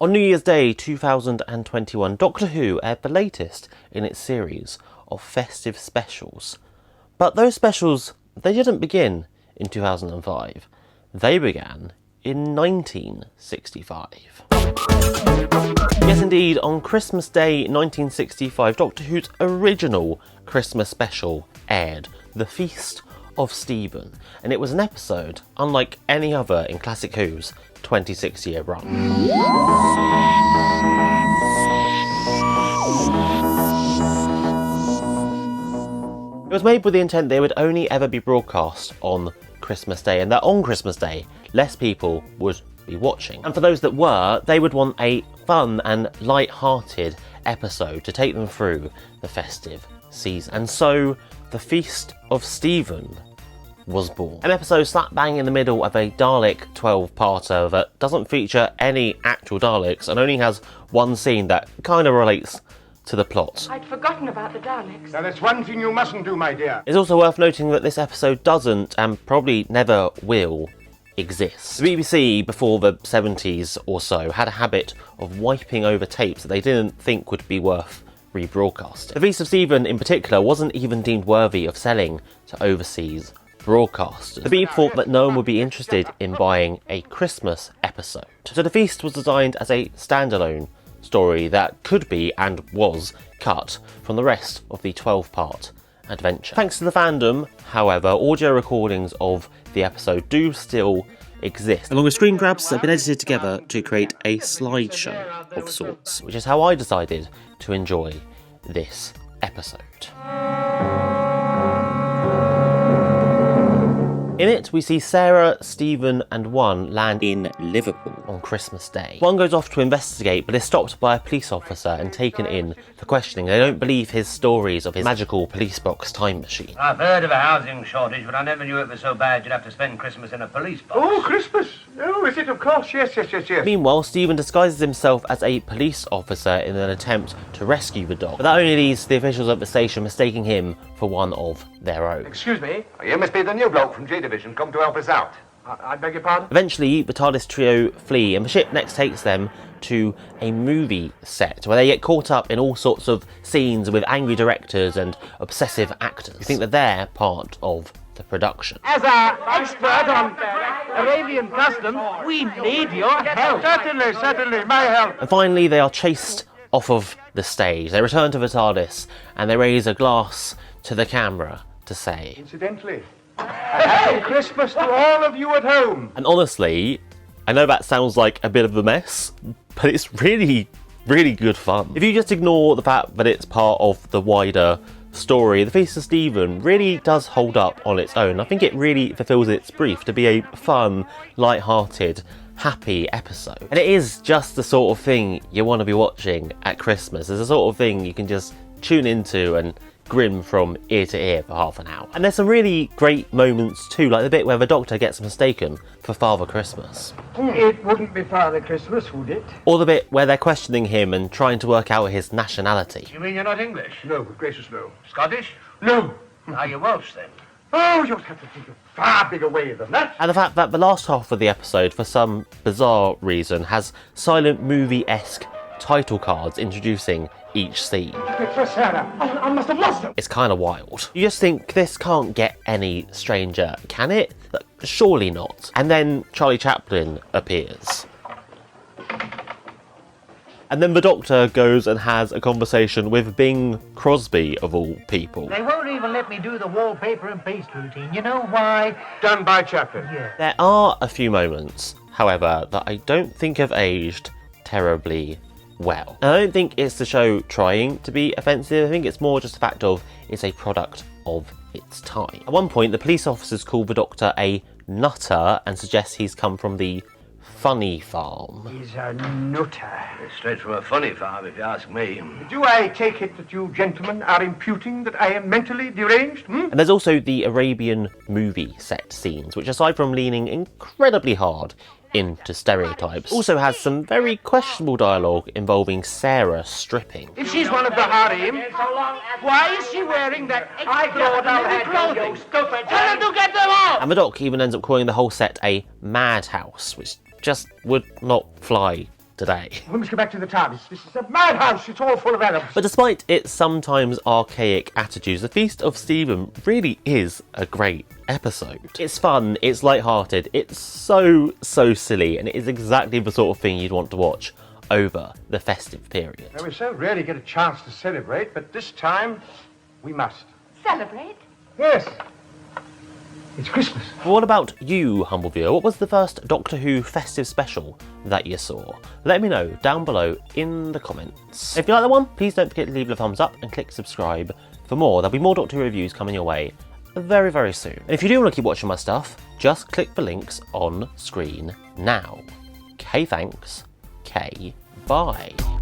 On New Year's Day 2021, Doctor Who aired the latest in its series of festive specials. But those specials, they didn't begin in 2005. They began in 1965. Yes, indeed, on Christmas Day 1965, Doctor Who's original Christmas special aired, The Feast of Stephen, and it was an episode unlike any other in Classic Who's 26-year run. It was made with the intent they would only ever be broadcast on Christmas Day, and that on Christmas Day, less people would be watching. And for those that were, they would want a fun and light-hearted episode to take them through the festive season. And so, The Feast of Stephen was born. An episode slap bang in the middle of a Dalek 12-parter that doesn't feature any actual Daleks and only has one scene that kind of relates to the plot. I'd forgotten about the Daleks. Now there's one thing you mustn't do, my dear. It's also worth noting that this episode doesn't, and probably never will, exist. The BBC, before the 70s or so, had a habit of wiping over tapes that they didn't think would be worth rebroadcasting. The Feast of Stephen, in particular, wasn't even deemed worthy of selling to overseas broadcasters. The Beeb thought that no one would be interested in buying a Christmas episode. So The Feast was designed as a standalone story that could be, and was, cut from the rest of the 12-part adventure. Thanks to the fandom, however, audio recordings of the episode do still exist, along with screen grabs that have been edited together to create a slideshow of sorts, which is how I decided to enjoy this episode. In it, we see Sarah, Stephen and One land in Liverpool on Christmas Day. One goes off to investigate, but is stopped by a police officer and taken in for questioning. They don't believe his stories of his magical police box time machine. I've heard of a housing shortage, but I never knew it was so bad you'd have to spend Christmas in a police box. Oh, Christmas! Oh, is it? Of course, yes. Meanwhile, Stephen disguises himself as a police officer in an attempt to rescue the dog, but that only leads to the officials at the station mistaking him for one of their own. Excuse me? You must be the new bloke from J Division, come to help us out. I beg your pardon? Eventually, the TARDIS trio flee, and the ship next takes them to a movie set where they get caught up in all sorts of scenes with angry directors and obsessive actors who think that they're part of the production. As an expert on Arabian customs, we need your help. Certainly, my help. And finally, they are chased off of the stage. They return to the TARDIS and they raise a glass to the camera to say, Incidentally, a happy Christmas to all of you at home. and honestly, I know that sounds like a bit of a mess, but it's really, really good fun. If you just ignore the fact that it's part of the wider story, The Feast of Stephen really does hold up on its own. I think it really fulfills its brief to be a fun, light-hearted, happy episode. And it is just the sort of thing you want to be watching at Christmas. It's the sort of thing you can just tune into and grin from ear to ear for half an hour. And there's some really great moments too, like the bit where the Doctor gets mistaken for Father Christmas. It wouldn't be Father Christmas, would it? Or the bit where they're questioning him and trying to work out his nationality. You mean you're not English? No, good gracious, no. Scottish? No. Are you Welsh then? Oh, you'll have to think of far bigger way than that. And the fact that the last half of the episode, for some bizarre reason, has silent movie-esque title cards introducing each scene. For Sarah, I must have lost them. It's kind of wild. You just think, this can't get any stranger, can it? Surely not. And then Charlie Chaplin appears. And then the Doctor goes and has a conversation with Bing Crosby, of all people. They won't even let me do the wallpaper and paste routine. You know why? Done by Chaplin. Yeah. There are a few moments, however, that I don't think have aged terribly well. And I don't think it's the show trying to be offensive. I think it's more just the fact of it's a product of its time. At one point, the police officers call the Doctor a nutter and suggest he's come from the funny farm. He's a nutter. It's straight from a funny farm, if you ask me. Do I take it that you gentlemen are imputing that I am mentally deranged? And there's also the Arabian movie set scenes, which aside from leaning incredibly hard into stereotypes, also has some very questionable dialogue involving Sarah stripping. If she's one of the harem, why is she wearing that extraordinary clothing? Stupid! Tell her to get them off! And the Doc even ends up calling the whole set a madhouse, which just would not fly today. We must go back to the TARDIS. This is a madhouse. It's all full of Arabs. But despite its sometimes archaic attitudes, The Feast of Stephen really is a great episode. It's fun, it's light-hearted, it's so silly, and it is exactly the sort of thing you'd want to watch over the festive period. Now, we so rarely get a chance to celebrate, but this time we must. Celebrate? Yes. It's Christmas. But what about you, humble viewer? What was the first Doctor Who festive special that you saw? Let me know down below in the comments. If you like that one, please don't forget to leave a thumbs up and click subscribe for more. There'll be more Doctor Who reviews coming your way very soon. And if you do want to keep watching my stuff, just click the links on screen now. K thanks, K bye.